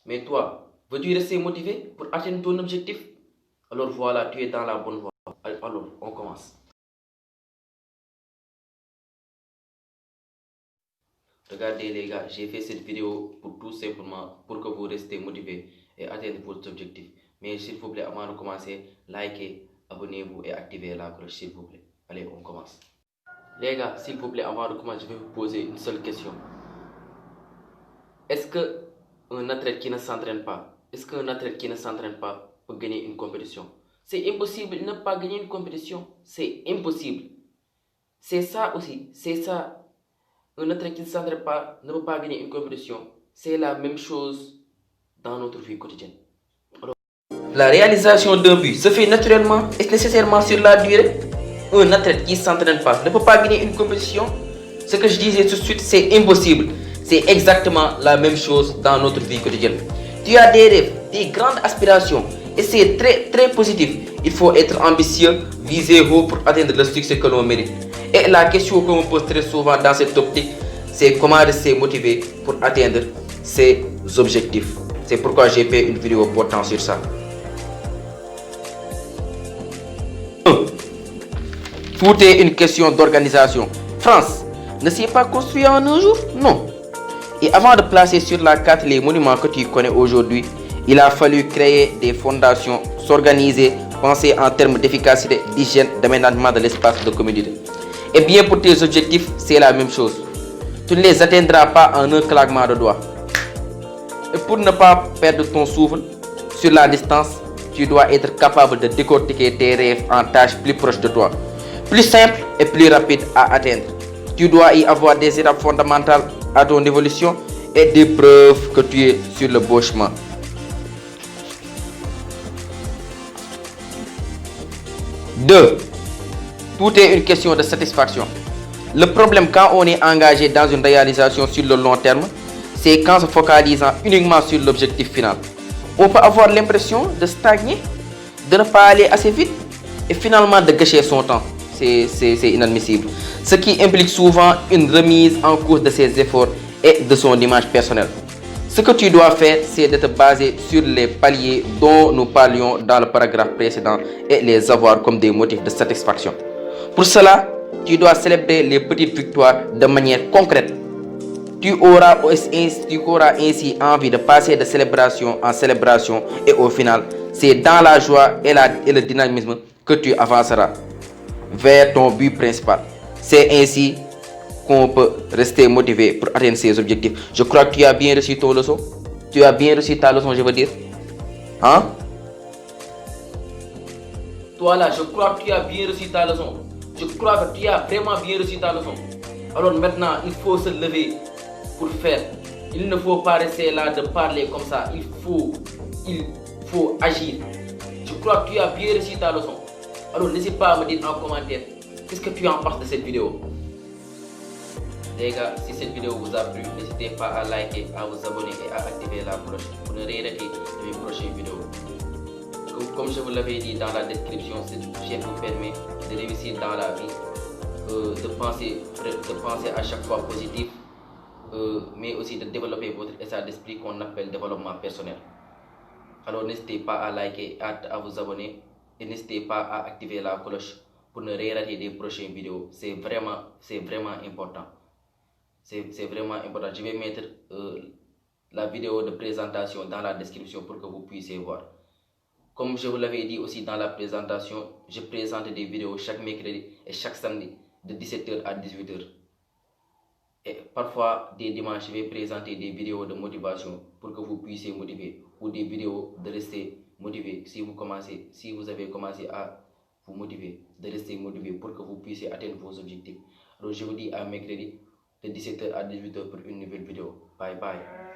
Mais toi, veux-tu rester motivé pour atteindre ton objectif? Alors voilà, tu es dans la bonne voie. Alors, on commence. Regardez les gars, j'ai fait cette vidéo pour tout simplement pour que vous restez motivés et atteindre vos objectifs. Mais s'il vous plaît, avant de commencer, likez, abonnez-vous et activez la cloche s'il vous plaît. Allez, on commence. Les gars, s'il vous plaît, avant de commencer, je vais vous poser une seule question. Est-ce qu'un athlète qui ne s'entraîne pas, peut gagner une compétition? C'est impossible de ne pas gagner une compétition. C'est impossible. C'est ça aussi. C'est ça. Un athlète qui ne s'entraîne pas ne peut pas gagner une compétition. C'est la même chose dans notre vie quotidienne. Alors, la réalisation d'un but se fait naturellement et nécessairement sur la durée. Un athlète qui ne s'entraîne pas ne peut pas gagner une compétition. Ce que je disais tout de suite, c'est impossible. C'est exactement la même chose dans notre vie quotidienne. Tu as des rêves, des grandes aspirations et c'est très positif. Il faut être ambitieux, viser haut pour atteindre le succès que l'on mérite. Et la question qu'on me pose très souvent dans cette optique, c'est comment rester motivé pour atteindre ses objectifs. C'est pourquoi j'ai fait une vidéo portant sur ça. Tout est une question d'organisation. France ne s'est pas construit en un jour, non. Et avant de placer sur la carte les monuments que tu connais aujourd'hui, il a fallu créer des fondations, s'organiser, penser en termes d'efficacité, d'hygiène, d'aménagement de l'espace de communauté. Et bien pour tes objectifs, c'est la même chose. Tu ne les atteindras pas en un claquement de doigts. Et pour ne pas perdre ton souffle sur la distance, tu dois être capable de décortiquer tes rêves en tâches plus proches de toi, plus simples et plus rapides à atteindre. Tu dois y avoir des étapes fondamentales à ton évolution et des preuves que tu es sur le bon chemin. Deux, tout est une question de satisfaction. Le problème quand on est engagé dans une réalisation sur le long terme, c'est qu'en se focalisant uniquement sur l'objectif final. On peut avoir l'impression de stagner, de ne pas aller assez vite et finalement de gâcher son temps. C'est inadmissible. Ce qui implique souvent une remise en cause de ses efforts et de son image personnelle. Ce que tu dois faire, c'est de te baser sur les paliers dont nous parlions dans le paragraphe précédent et les avoir comme des motifs de satisfaction. Pour cela, tu dois célébrer les petites victoires de manière concrète. Tu auras ainsi envie de passer de célébration en célébration et au final, c'est dans la joie et le dynamisme que tu avanceras vers ton but principal. C'est ainsi qu'on peut rester motivé pour atteindre ses objectifs. Je crois que tu as bien reçu ton leçon. Tu as bien reçu ta leçon, je veux dire. Hein? Toi là, je crois que tu as bien reçu ta leçon. Je crois que tu as vraiment bien reçu ta leçon. Alors maintenant, il faut se lever pour faire. Il ne faut pas rester là de parler comme ça. Il faut agir. Je crois que tu as bien reçu ta leçon. Alors n'hésite pas à me dire en commentaire qu'est-ce que tu en penses de cette vidéo. Les gars, si cette vidéo vous a plu, n'hésitez pas à liker, à vous abonner et à activer la cloche pour ne rien rater de mes prochaines vidéos. Comme je vous l'avais dit dans la description, cette chaîne vous permet de réussir dans la vie, de penser à chaque fois positif, mais aussi de développer votre état d'esprit qu'on appelle développement personnel. Alors n'hésitez pas à liker, à vous abonner et n'hésitez pas à activer la cloche pour ne rien rater des prochaines vidéos. C'est vraiment important. C'est vraiment important. Je vais mettre la vidéo de présentation dans la description pour que vous puissiez voir. Comme je vous l'avais dit aussi dans la présentation, je présente des vidéos chaque mercredi et chaque samedi de 17h à 18h. Et parfois, des dimanches, je vais présenter des vidéos de motivation pour que vous puissiez motiver ou des vidéos de rester motivé si vous avez commencé à vous motiver, de rester motivé pour que vous puissiez atteindre vos objectifs. Alors je vous dis à mercredi de 17h à 18h pour une nouvelle vidéo. Bye bye.